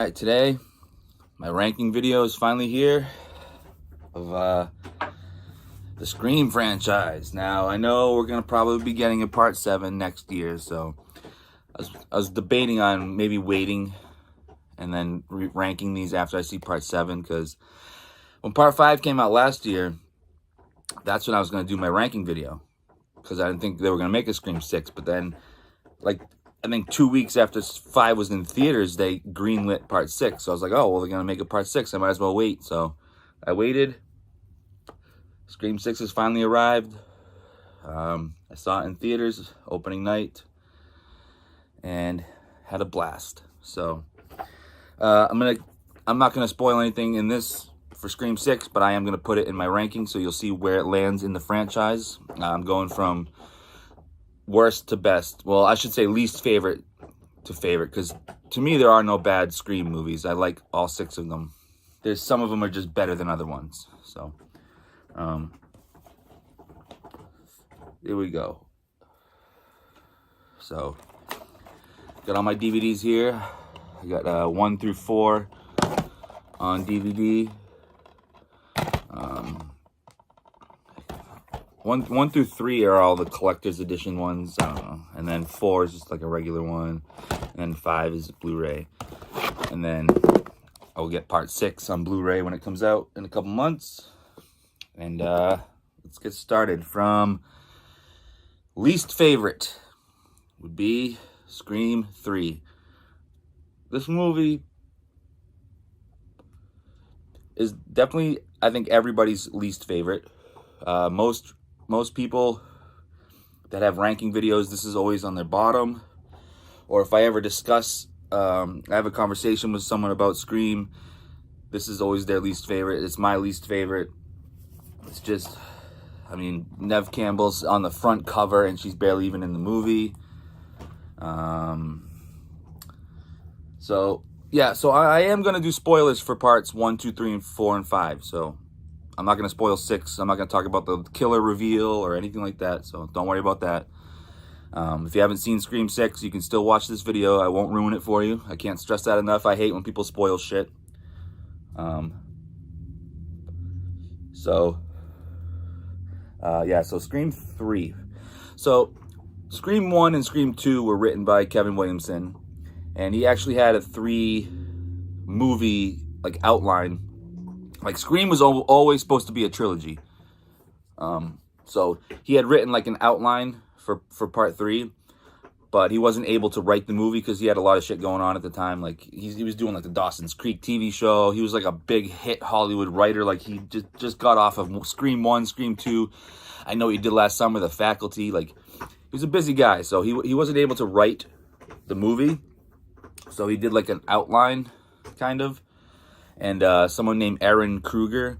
Alright, today my ranking video is finally here of the Scream franchise. Now I know we're gonna probably be getting a part 7 next year, so I was debating on maybe waiting and then ranking these after I see part 7, because when part 5 came out last year, that's when I was gonna do my ranking video, because I didn't think they were gonna make a Scream 6. But then, like, I think 2 weeks after 5 was in theaters, they greenlit part 6. So I was like, oh, well, they're going to make a part 6. I might as well wait. So I waited. Scream 6 has finally arrived. I saw it in theaters opening night and had a blast. So I'm not going to spoil anything in this for Scream 6, but I am going to put it in my ranking so you'll see where it lands in the franchise. I'm going from worst to best. Well, I should say least favorite to favorite, because to me there are no bad Scream movies. I like all 6 of them. There's some of them are just better than other ones. So here we go. So got all my DVDs here. I got 1 through 4 on DVD. 1 through 3 are all the collector's edition ones. I don't know. And then 4 is just like a regular one. And then 5 is Blu-ray. And then I'll get part 6 on Blu-ray when it comes out in a couple months. And let's get started. From least favorite would be Scream 3. This movie is definitely, I think, everybody's least favorite. Most people that have ranking videos, this is always on their bottom. Or if I ever discuss, I have a conversation with someone about Scream, this is always their least favorite. It's my least favorite. It's just, I mean, Neve Campbell's on the front cover and she's barely even in the movie. So I am going to do spoilers for parts 1, 2, 3, and 4, and 5. So I'm not going to spoil 6. I'm not going to talk about the killer reveal or anything like that. So don't worry about that. If you haven't seen Scream 6, you can still watch this video. I won't ruin it for you. I can't stress that enough. I hate when people spoil shit. So Scream 3. So Scream 1 and Scream 2 were written by Kevin Williamson. And he actually had a 3-movie like outline. Like, Scream was always supposed to be a trilogy. So he had written like an outline for part 3, but he wasn't able to write the movie because he had a lot of shit going on at the time. Like, he was doing like the Dawson's Creek TV show. He was like a big hit Hollywood writer. Like, he just got off of Scream 1, Scream 2. I know he did last summer, The Faculty. Like, he was a busy guy, so he wasn't able to write the movie. So he did like an outline, kind of. And someone named Aaron Kruger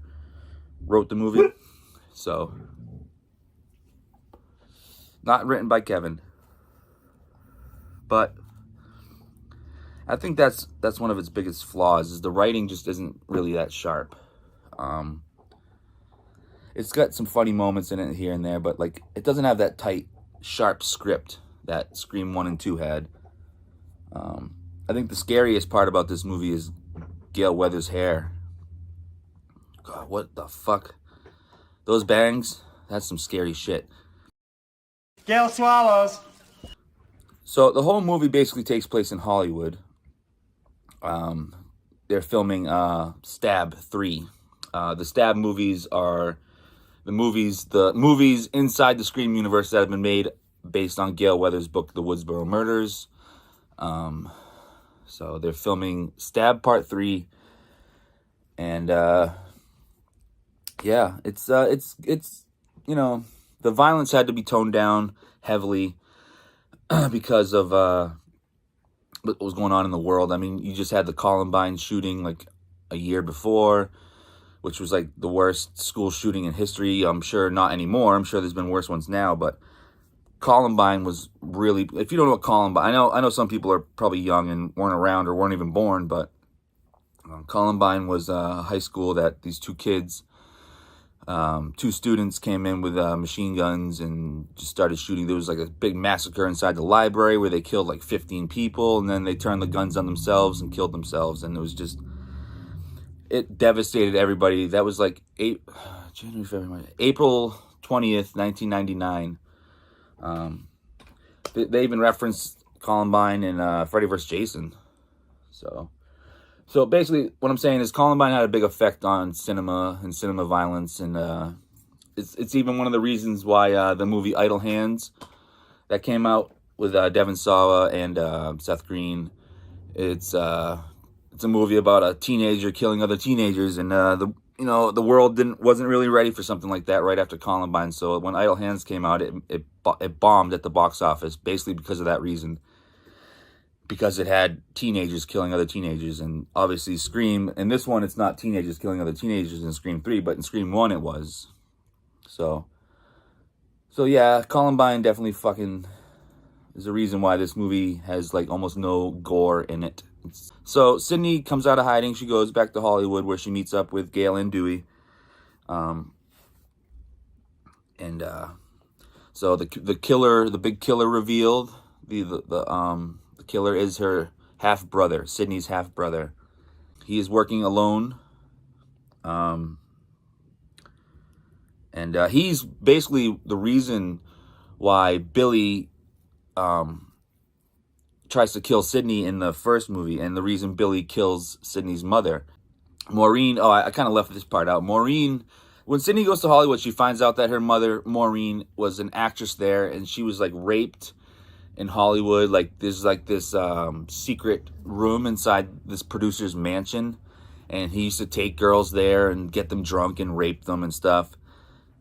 wrote the movie. So, not written by Kevin. But I think that's one of its biggest flaws, is the writing just isn't really that sharp. It's got some funny moments in it here and there, but like, it doesn't have that tight, sharp script that Scream 1 and 2 had. I think the scariest part about this movie is Gale Weathers' hair. God, what the fuck? Those bangs, that's some scary shit. Gale swallows. So the whole movie basically takes place in Hollywood. They're filming Stab 3. The Stab movies are the movies inside the Scream universe that have been made based on Gale Weathers' book, The Woodsboro Murders. So they're filming Stab Part 3, and it's you know, the violence had to be toned down heavily because of what was going on in the world. I mean, you just had the Columbine shooting like a year before, which was like the worst school shooting in history. I'm sure not anymore. I'm sure there's been worse ones now, but Columbine was really, if you don't know what Columbine, I know some people are probably young and weren't around or weren't even born, but Columbine was a high school that these 2 kids Two students came in with machine guns and just started shooting. There was like a big massacre inside the library where they killed like 15 people, and then they turned the guns on themselves and killed themselves. And it was just, it devastated everybody. That was like January, February, April 20th, 1999. They even referenced Columbine and Freddy vs. Jason. So basically, what I'm saying is Columbine had a big effect on cinema and cinema violence, and it's even one of the reasons why the movie Idle Hands that came out with Devon Sawa and Seth Green. It's a movie about a teenager killing other teenagers, and the world wasn't really ready for something like that right after Columbine. So when Idle Hands came out, it bombed at the box office, basically because of that reason. Because it had teenagers killing other teenagers, and obviously Scream, in this one, it's not teenagers killing other teenagers in Scream 3, but in Scream 1 it was. So yeah, Columbine definitely fucking is the reason why this movie has like almost no gore in it. So Sydney comes out of hiding. She goes back to Hollywood where she meets up with Gail and Dewey. So the killer, the big killer revealed, the killer is her half-brother, Sydney's half-brother. He is working alone. And he's basically the reason why Billy tries to kill Sydney in the first movie, and the reason Billy kills Sydney's mother. Maureen, I kind of left this part out. Maureen, when Sydney goes to Hollywood, she finds out that her mother, Maureen, was an actress there, and she was like raped in Hollywood. Like there's like this secret room inside this producer's mansion, and he used to take girls there and get them drunk and rape them and stuff.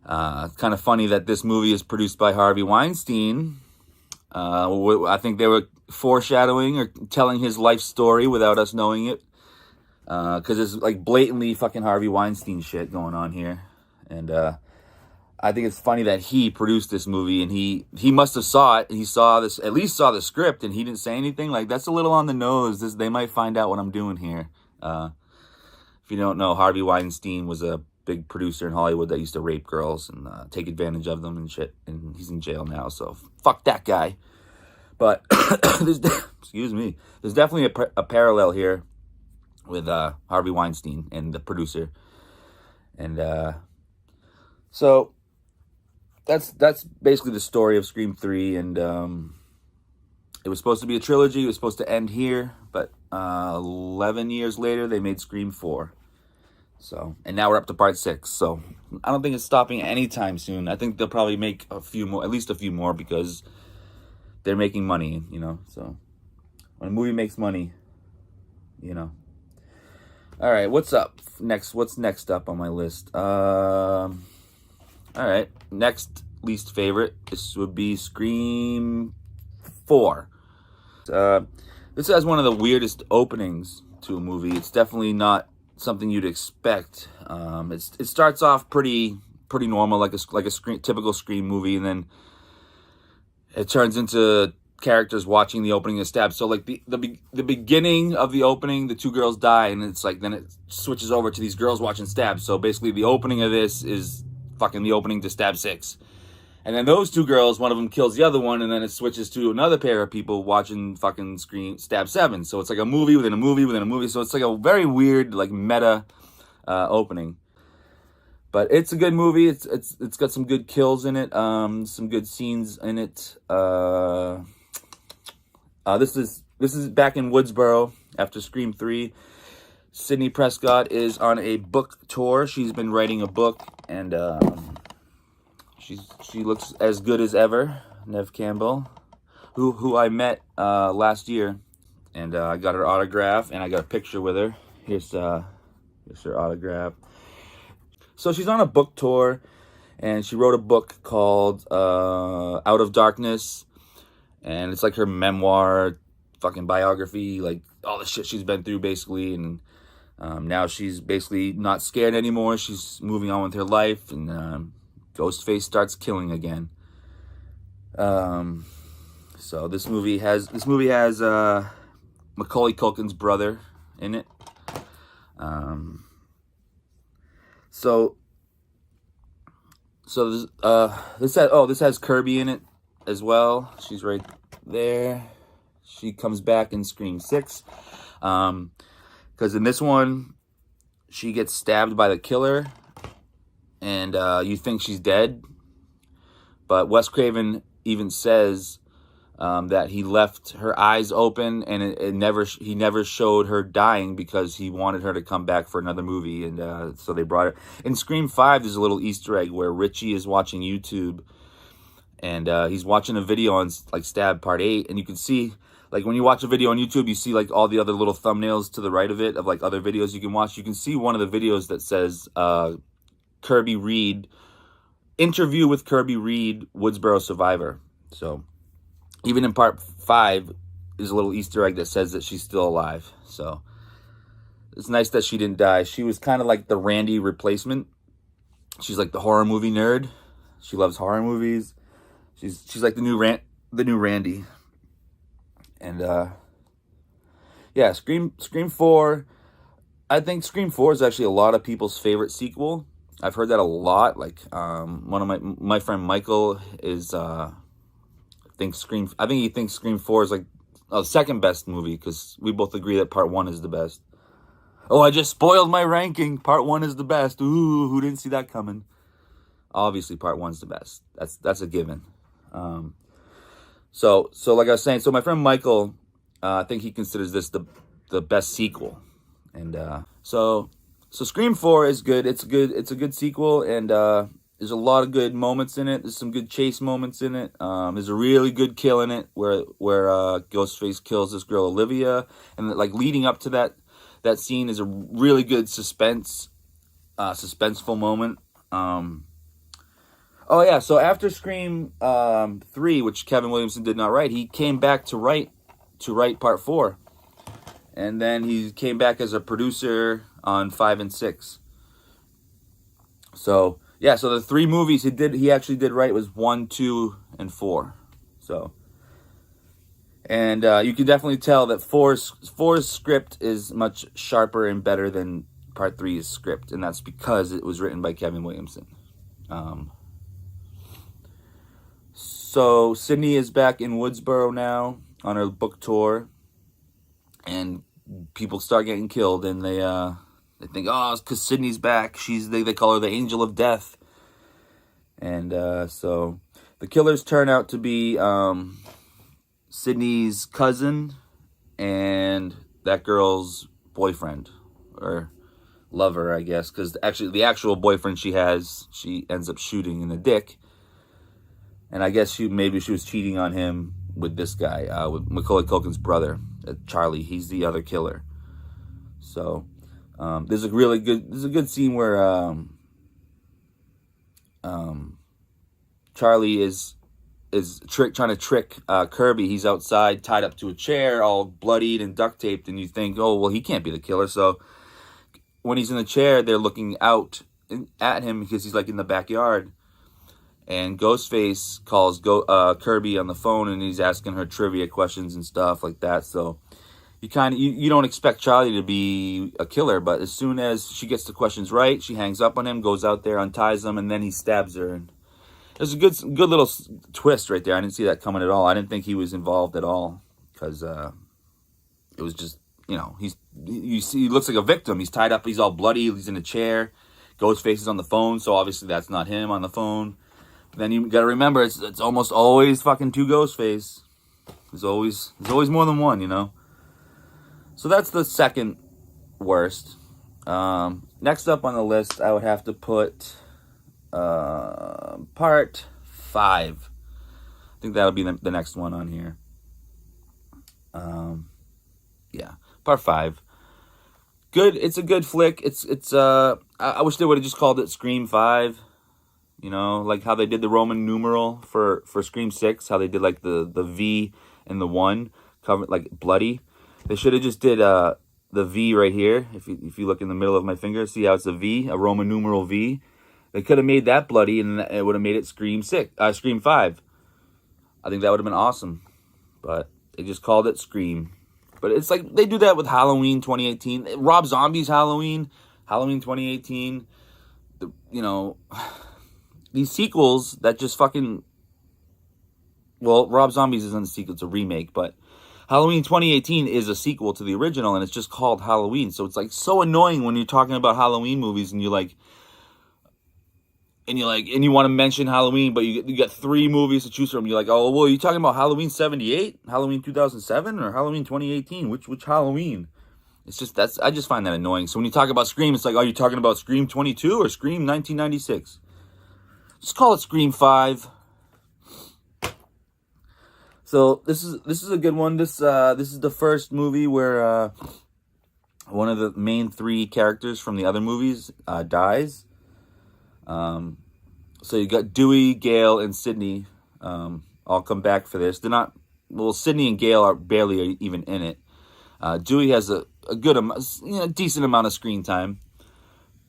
It's kind of funny that this movie is produced by Harvey Weinstein. I think they were foreshadowing or telling his life story without us knowing it, because it's like blatantly fucking Harvey Weinstein shit going on here. And I think it's funny that he produced this movie, and he must have saw it. He saw this, at least saw the script, and he didn't say anything. Like, that's a little on the nose. They might find out what I'm doing here. If you don't know, Harvey Weinstein was a big producer in Hollywood that used to rape girls and take advantage of them and shit. And he's in jail now, so fuck that guy. But excuse me, there's definitely a parallel here with Harvey Weinstein and the producer. And so that's basically the story of Scream 3, and it was supposed to be a trilogy. It was supposed to end here, but 11 years later, they made Scream 4. So, and now we're up to part 6. So, I don't think it's stopping anytime soon. I think they'll probably make a few more, at least a few more, because they're making money, So, when a movie makes money, All right, what's up next? What's next up on my list? All right, next least favorite. This would be Scream 4. This has one of the weirdest openings to a movie. It's definitely not something you'd expect. It starts off pretty normal, like a typical Scream movie, and then it turns into characters watching the opening of stab. So like the beginning of the opening, the two girls die, and it's like then it switches over to these girls watching stab. So basically the opening of this is fucking the opening to Stab 6. And then those two girls, one of them kills the other one, and then it switches to another pair of people watching fucking Stab 7. So it's like a movie within a movie within a movie. So it's like a very weird, like, meta opening. But it's a good movie. It's got some good kills in it. Some good scenes in it. This is back in Woodsboro after Scream 3. Sidney Prescott is on a book tour. She's been writing a book, and she looks as good as ever. Neve Campbell, who I met last year, and I got her autograph, and I got a picture with her. Here's her autograph. So she's on a book tour, and she wrote a book called Out of Darkness, and it's like her memoir, fucking biography, like all the shit she's been through, basically, and now she's basically not scared anymore. She's moving on with her life, and Ghostface starts killing again. So this movie has Macaulay Culkin's brother in it. So So this has Kirby in it as well. She's right there. She comes back in Scream 6. Because in this one, she gets stabbed by the killer, and you think she's dead. But Wes Craven even says that he left her eyes open, and he never showed her dying because he wanted her to come back for another movie, and so they brought her. In Scream 5, there's a little Easter egg where Richie is watching YouTube, and he's watching a video on like Stab Part 8, and you can see, like when you watch a video on YouTube, you see like all the other little thumbnails to the right of it of like other videos you can watch. You can see one of the videos that says Kirby Reed, interview with Kirby Reed, Woodsboro survivor. So even in Part 5, there's a little Easter egg that says that she's still alive. So it's nice that she didn't die. She was kind of like the Randy replacement. She's like the horror movie nerd. She loves horror movies. She's like the new Randy. And yeah, Scream 4. I think Scream 4 is actually a lot of people's favorite sequel. I've heard that a lot. Like one of my friend Michael is I think he thinks Scream 4 is like the second best movie, because we both agree that Part 1 is the best. Oh, I just spoiled my ranking. Part 1 is the best. Ooh, who didn't see that coming? Obviously, Part 1's the best. That's a given. So like I was saying, so my friend Michael, I think he considers this the best sequel, and so Scream 4 is good. It's a good sequel, and there's a lot of good moments in it. There's some good chase moments in it. There's a really good kill in it where Ghostface kills this girl Olivia, and like leading up to that scene is a really good suspenseful moment. Oh yeah, so after Scream 3, which Kevin Williamson did not write, he came back to write Part 4. And then he came back as a producer on 5 and 6. So, yeah, so the 3 movies he actually did write was 1, 2, and 4. So, and you can definitely tell that 4's script is much sharper and better than Part 3's script, and that's because it was written by Kevin Williamson. So Sydney is back in Woodsboro now on her book tour, and people start getting killed, and they think, oh, it's because Sydney's back. They call her the Angel of Death, and so the killers turn out to be Sydney's cousin and that girl's boyfriend or lover, I guess, because actually the actual boyfriend she ends up shooting in the dick. And I guess maybe she was cheating on him with this guy, with Macaulay Culkin's brother, Charlie. He's the other killer. So there's a good scene where Charlie is trying to trick Kirby. He's outside, tied up to a chair, all bloodied and duct taped, and you think, oh well, he can't be the killer. So when he's in the chair, they're looking out at him because he's like in the backyard. And Ghostface calls Kirby on the phone, and he's asking her trivia questions and stuff like that. So you don't expect Charlie to be a killer, but as soon as she gets the questions right, she hangs up on him, goes out there, unties him, and then he stabs her. And there's a good little twist right there. I didn't see that coming at all. I didn't think he was involved at all, because it was just, he looks like a victim. He's tied up, he's all bloody, he's in a chair. Ghostface is on the phone, so obviously that's not him on the phone. Then you gotta remember, it's almost always fucking two Ghostface. There's always more than one, So that's the second worst. Next up on the list, I would have to put Part 5. I think that'll be the next one on here. Yeah, Part 5. Good. It's a good flick. I wish they would have just called it Scream 5. Like how they did the Roman numeral for Scream 6, how they did like the V and the 1 covered like bloody. They should have just did the V right here. If you look in the middle of my finger, see how it's a V, a Roman numeral V. They could have made that bloody, and it would have made it Scream 5. I think that would have been awesome, but they just called it Scream. But it's like they do that with Halloween 2018. Rob Zombie's Halloween 2018. these sequels that just fucking, well, Rob Zombie's isn't a sequel, it's a remake, but Halloween 2018 is a sequel to the original, and it's just called Halloween. So it's like so annoying when you're talking about Halloween movies and you want to mention Halloween, but you got 3 movies to choose from. You're like, oh, well, are you talking about Halloween 78, Halloween 2007, or Halloween 2018? Which Halloween? It's just, I just find that annoying. So when you talk about Scream, it's like, are you talking about Scream 22 or Scream 1996? Just call it Scream 5. So this is a good one. This is the first movie where one of the main 3 characters from the other movies dies. So you got Dewey, Gale, and Sydney all come back for this. They're not, well, Sydney and Gale are barely even in it. Dewey has a good amount, decent amount of screen time.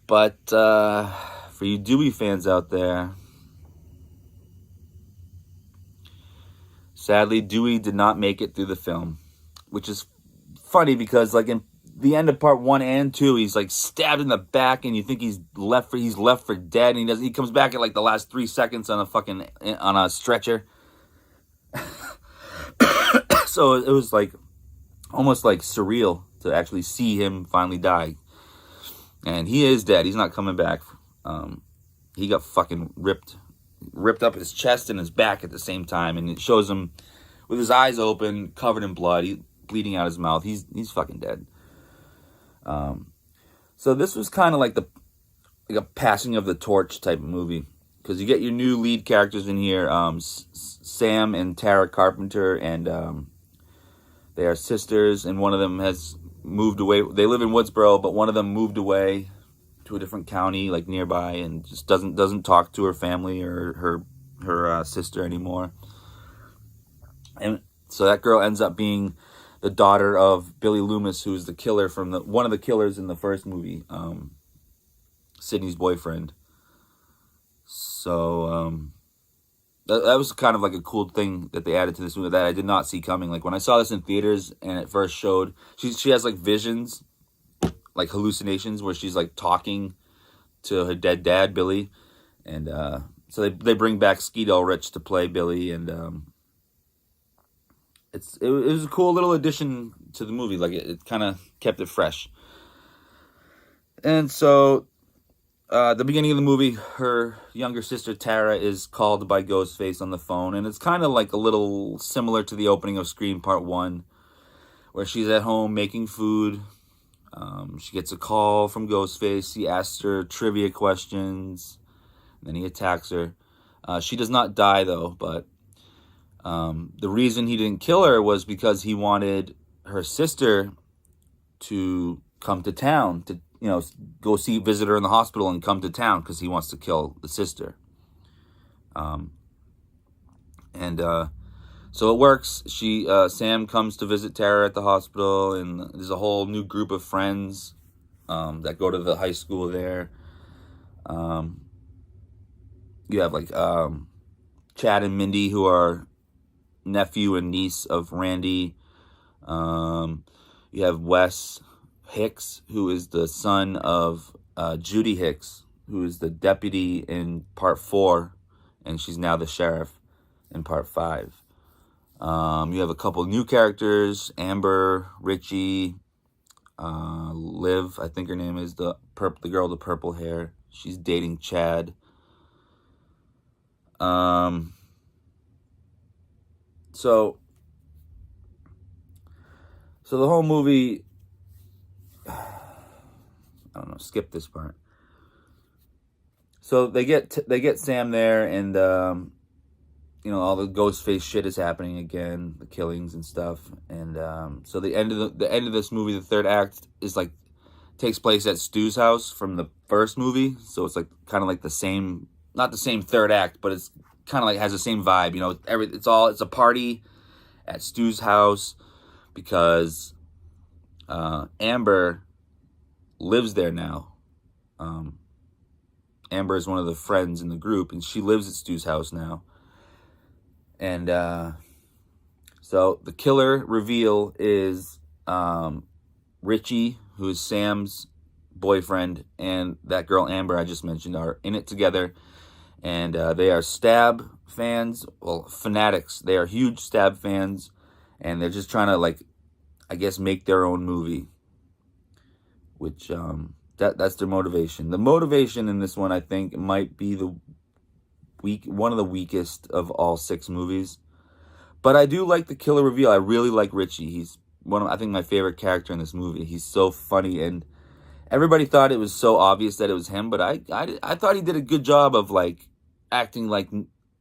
But for you Dewey fans out there, sadly, Dewey did not make it through the film, which is funny because, like, in the end of part 1 and 2, he's like stabbed in the back, and you think he's left for dead, and he comes back at like the last 3 seconds on a stretcher. So it was like almost like surreal to actually see him finally die, and he is dead. He's not coming back. He got fucking ripped up his chest and his back at the same time, and it shows him with his eyes open, covered in blood, bleeding out his mouth. He's fucking dead. So this was kind of like a passing of the torch type of movie, because you get your new lead characters in here, Sam and Tara Carpenter, and they are sisters, and one of them has moved away. They live in Woodsboro, but one of them moved away to a different county, like nearby, and just doesn't talk to her family or her sister anymore. And so that girl ends up being the daughter of Billy Loomis, who's the killer from one of the killers in the first movie, Sydney's boyfriend. So that was kind of like a cool thing that they added to this movie that I did not see coming. Like when I saw this in theaters and it first showed, she has like visions, like hallucinations, where she's like talking to her dead dad, Billy, and so they bring back Skeet Ulrich to play Billy, and it was a cool little addition to the movie. Like it kind of kept it fresh. And so the beginning of the movie, her younger sister Tara is called by Ghostface on the phone, and it's kind of like a little similar to the opening of Scream Part 1, where she's at home making food. She gets a call from Ghostface. He asks her trivia questions, and then he attacks her. She does not die, though, but the reason he didn't kill her was because he wanted her sister to come to town, to go visit her in the hospital and come to town, because he wants to kill the sister. So it works. Sam comes to visit Tara at the hospital, and there's a whole new group of friends that go to the high school there. You have like Chad and Mindy, who are nephew and niece of Randy. You have Wes Hicks, who is the son of Judy Hicks, who is the deputy in Part 4, and she's now the sheriff in Part 5. You have a couple new characters, Amber, Richie, Liv, I think her name is, the girl with the purple hair. She's dating Chad. So the whole movie, I don't know, skip this part. So they get Sam there, and all the Ghostface shit is happening again, the killings and stuff. And so the end of this movie, the third act, is like takes place at Stu's house from the first movie. So it's like kind of like the same, not the same third act, but it's kind of like has the same vibe. It's a party at Stu's house because Amber lives there now. Amber is one of the friends in the group, and she lives at Stu's house now. And so the killer reveal is Richie, who is Sam's boyfriend, and that girl Amber I just mentioned are in it together. and they are Stab fans, well, fanatics. They are huge Stab fans, and they're just trying to, like, I guess, make their own movie, which that's their motivation. The motivation in this one, I think, might be one of the weakest of all 6 movies. But I do like the killer reveal. I really like Richie. He's I think, my favorite character in this movie. He's so funny, and everybody thought it was so obvious that it was him, but I thought he did a good job of, like, acting like,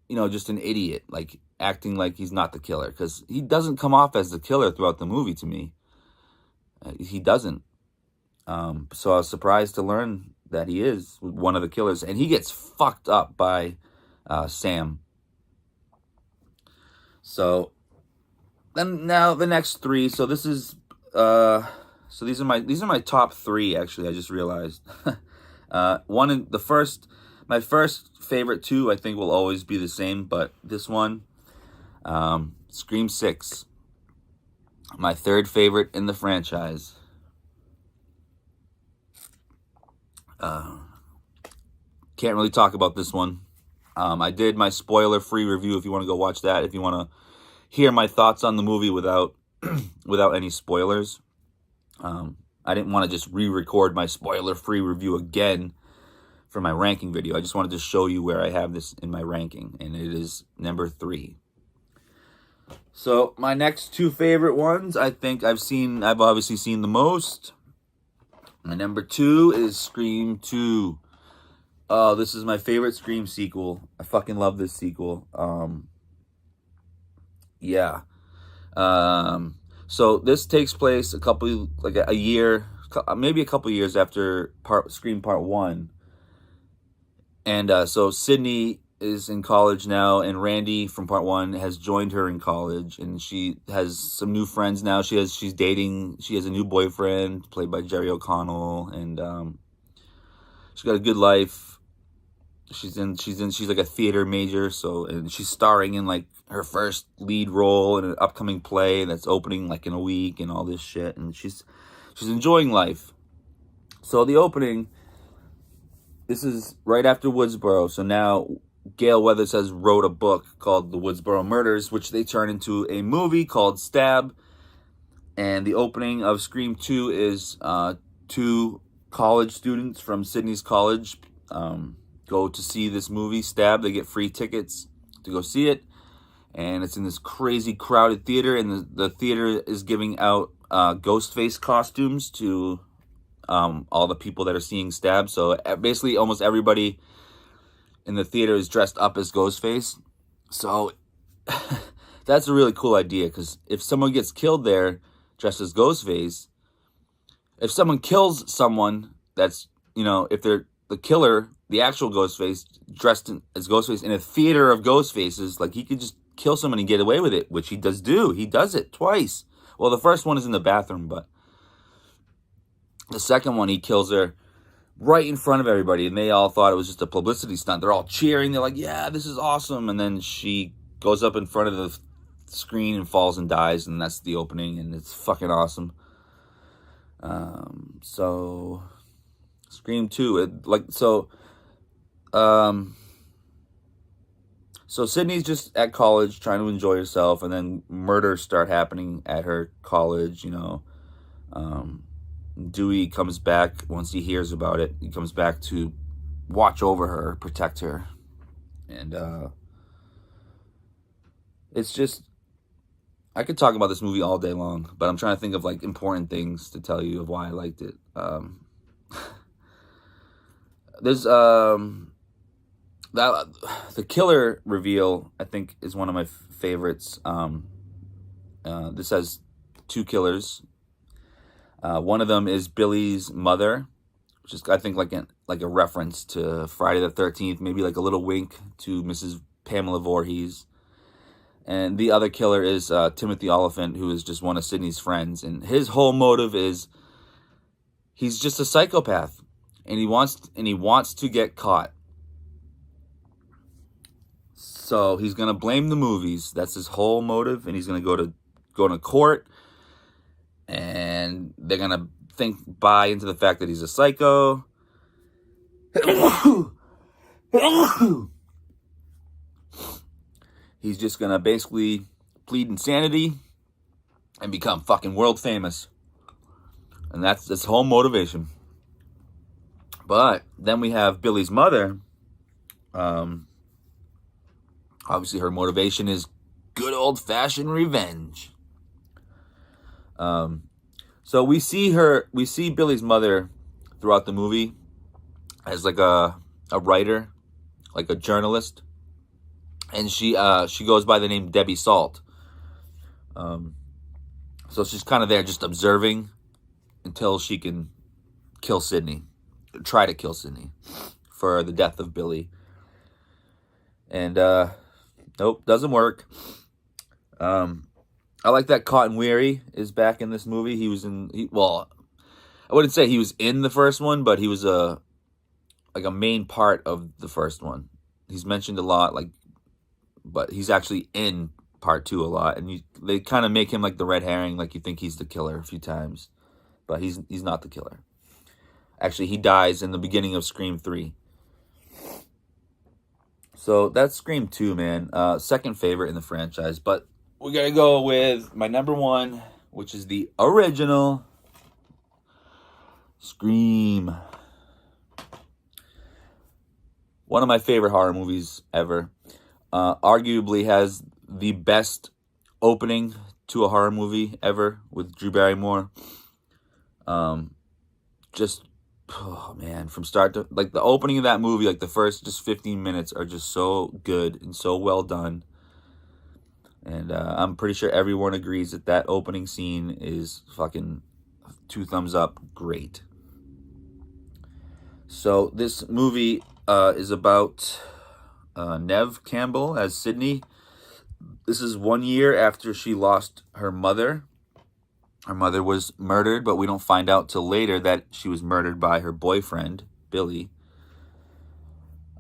just an idiot, like acting like he's not the killer, because he doesn't come off as the killer throughout the movie to me. He doesn't. So I was surprised to learn that he is one of the killers, and he gets fucked up by Sam. So then now the next 3. So this is so these are my top 3, actually. I just realized. My first favorite 2, I think, will always be the same, but this one, Scream 6, my 3rd favorite in the franchise. Can't really talk about this one. I did my spoiler-free review if you want to go watch that, if you want to hear my thoughts on the movie without any spoilers. I didn't want to just re-record my spoiler-free review again for my ranking video. I just wanted to show you where I have this in my ranking, and it is number 3. So my next 2 favorite ones, I think I've obviously seen the most. My number 2 is Scream 2. Oh, this is my favorite Scream sequel. I fucking love this sequel. Yeah. So this takes place a year, maybe a couple years after Scream Part 1. And so Sydney is in college now, and Randy from Part 1 has joined her in college, and she has some new friends now. She's dating. She has a new boyfriend played by Jerry O'Connell, and she's got a good life. She's like a theater major, and she's starring in, like, her first lead role in an upcoming play that's opening, like, in a week, and all this shit, and she's enjoying life. So the opening, this is right after Woodsboro. So now Gale Weathers has wrote a book called The Woodsboro Murders, which they turn into a movie called Stab. And the opening of Scream 2 is 2 college students from Sydney's college go to see this movie, Stab. They get free tickets to go see it. And it's in this crazy crowded theater, and the theater is giving out Ghostface costumes to all the people that are seeing Stab. So basically almost everybody in the theater is dressed up as Ghostface. So that's a really cool idea, because if someone gets killed there dressed as Ghostface, if someone kills someone that's, if they're the killer, the actual Ghostface, dressed as Ghostface in a theater of Ghostfaces, like, he could just kill someone and get away with it, which he does do. He does it twice. Well, the first one is in the bathroom, but the second one, he kills her right in front of everybody, and they all thought it was just a publicity stunt. They're all cheering. They're like, yeah, this is awesome. And then she goes up in front of the screen and falls and dies, and that's the opening, and it's fucking awesome. So Scream 2, so Sydney's just at college trying to enjoy herself, and then murders start happening at her college, Dewey comes back once he hears about it. He comes back to watch over her, protect her. And it's just, I could talk about this movie all day long, but I'm trying to think of, like, important things to tell you of why I liked it. There's the killer reveal, I think, is one of my favorites. This has 2 killers. One of them is Billy's mother, which is, I think, like a reference to Friday the 13th, maybe like a little wink to Mrs. Pamela Voorhees. And the other killer is Timothy Oliphant, who is just one of Sydney's friends. And his whole motive is he's just a psychopath, and he wants to get caught. So he's gonna blame the movies. That's his whole motive, and he's gonna go to court, and they're gonna buy into the fact that he's a psycho. he's just gonna basically plead insanity and become fucking world famous. And that's his whole motivation. But then we have Billy's mother. Obviously, her motivation is good old-fashioned revenge. So we see Billy's mother throughout the movie as like a writer, like a journalist, and she goes by the name Debbie Salt. So she's kind of there just observing until she can kill Sidney, try to kill Sidney for the death of Billy. And nope, doesn't work. I like that Cotton Weary is back in this movie. He was well, I wouldn't say he was in the first one, but he was a main part of the first one. He's mentioned a lot, but he's actually in part 2 a lot, and they kind of make him like the red herring, like you think he's the killer a few times, but he's not the killer. Actually, he dies in the beginning of Scream 3. So that's Scream 2, man. Second favorite in the franchise, but we're going to go with my number 1, which is the original Scream. One of my favorite horror movies ever. Arguably has the best opening to a horror movie ever with Drew Barrymore. Oh man, from start to, like, the opening of that movie, like the first just 15 minutes are just so good and so well done. And I'm pretty sure everyone agrees that opening scene is fucking 2 thumbs up great. So this movie is about Neve Campbell as Sidney. This is 1 year after she lost her mother. Her mother was murdered, but we don't find out till later that she was murdered by her boyfriend, Billy.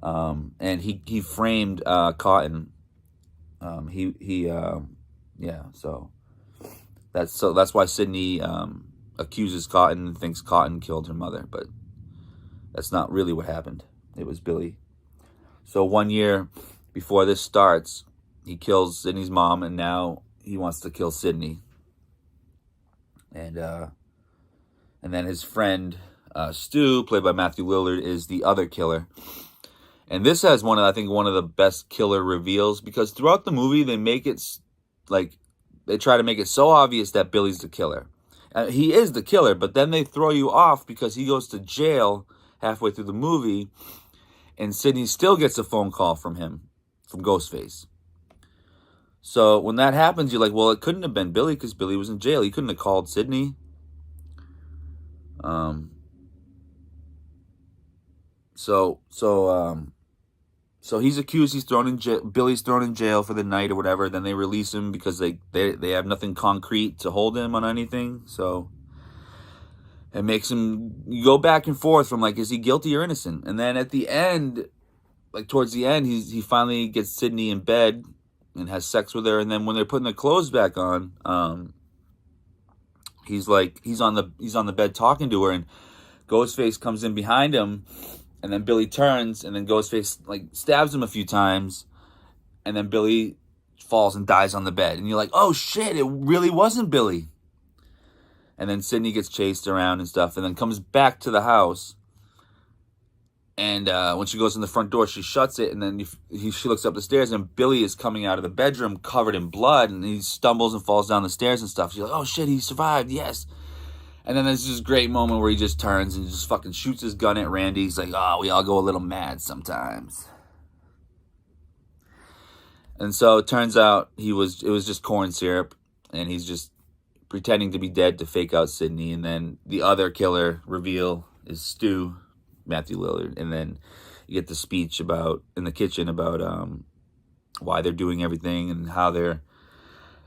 And he framed Cotton. So that's why Sidney accuses Cotton and thinks Cotton killed her mother, but that's not really what happened. It was Billy. So 1 year before this starts, he kills Sidney's mom, and now he wants to kill Sidney. And then his friend Stu, played by Matthew Lillard, is the other killer. And this has one of the best killer reveals, because throughout the movie they make it like they try to make it so obvious that Billy's the killer. He is the killer, but then they throw you off because he goes to jail halfway through the movie, and Sidney still gets a phone call from him, from Ghostface. So when that happens, you're like, well, it couldn't have been Billy because Billy was in jail. He couldn't have called Sidney. So he's accused. He's thrown in jail. Billy's thrown in jail for the night or whatever. Then they release him because they have nothing concrete to hold him on anything. So it makes him go back and forth from, like, is he guilty or innocent? And then at the end, like towards the end, he finally gets Sidney in bed and has sex with her. And then when they're putting the clothes back on, he's on the bed talking to her, and Ghostface comes in behind him, and then Billy turns, and then Ghostface like stabs him a few times, and then Billy falls and dies on the bed. And you're like, oh shit, it really wasn't Billy. And then Sidney gets chased around and stuff, and then comes back to the house. And when she goes in the front door, she shuts it, and then she looks up the stairs, and Billy is coming out of the bedroom covered in blood, and he stumbles and falls down the stairs and stuff. She's like, oh shit, he survived, yes. And then there's this great moment where he just turns and just fucking shoots his gun at Randy. He's like, oh, we all go a little mad sometimes. And so it turns out it was just corn syrup, and he's just pretending to be dead to fake out Sidney. And then the other killer reveal is Stu, Matthew Lillard. And then you get the speech in the kitchen about why they're doing everything and how they're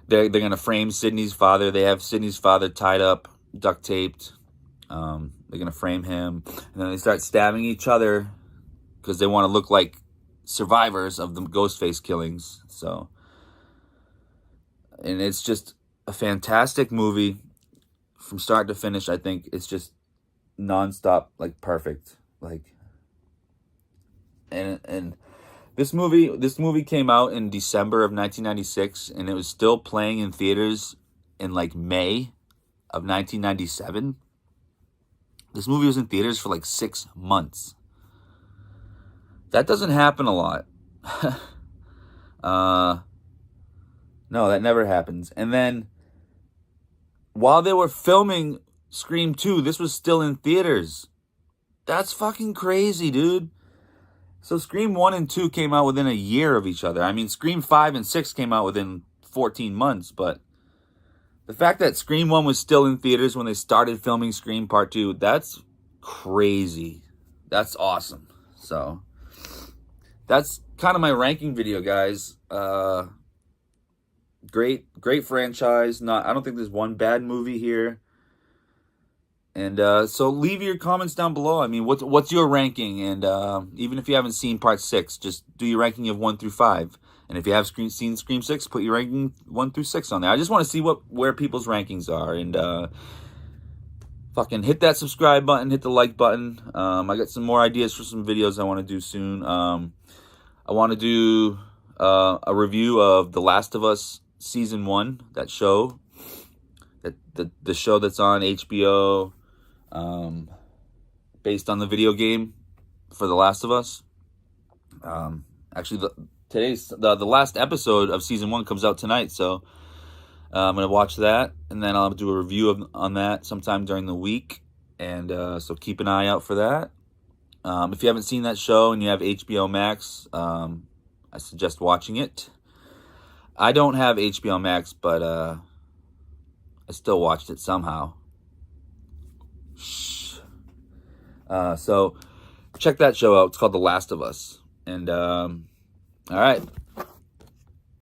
going to frame Sidney's father. They have Sidney's father tied up, duct taped. They're going to frame him. And then they start stabbing each other because they want to look like survivors of the Ghostface killings. So, and it's just a fantastic movie from start to finish. I think it's just nonstop, like, perfect. Like, and This movie came out in December of 1996, and it was still playing in theaters in like May of 1997. This movie was in theaters for like 6 months. That doesn't happen a lot. No, that never happens. And then while they were filming Scream 2, this was still in theaters. That's fucking crazy, dude. So Scream 1 and 2 came out within a year of each other. I mean, Scream 5 and 6 came out within 14 months, but the fact that Scream 1 was still in theaters when they started filming Scream Part 2, that's crazy. That's awesome. So that's kind of my ranking video, guys. Great franchise. I don't think there's one bad movie here. And so leave your comments down below. I mean, what's your ranking? And even if you haven't seen Part 6, just do your ranking of 1 through 5. And if you have seen Scream 6, put your ranking 1 through 6 on there. I just want to see where people's rankings are. And fucking hit that subscribe button, hit the like button. I got some more ideas for some videos I want to do soon. I want to do a review of The Last of Us Season 1, that show. The show that's on HBO, based on the video game for The Last of Us. Actually, the last episode of Season 1 comes out tonight, so I'm going to watch that, and then I'll do a review on that sometime during the week, and so keep an eye out for that. If you haven't seen that show and you have HBO Max, I suggest watching it. I don't have HBO Max, but I still watched it somehow. So check that show out. It's called The Last of Us. And all right.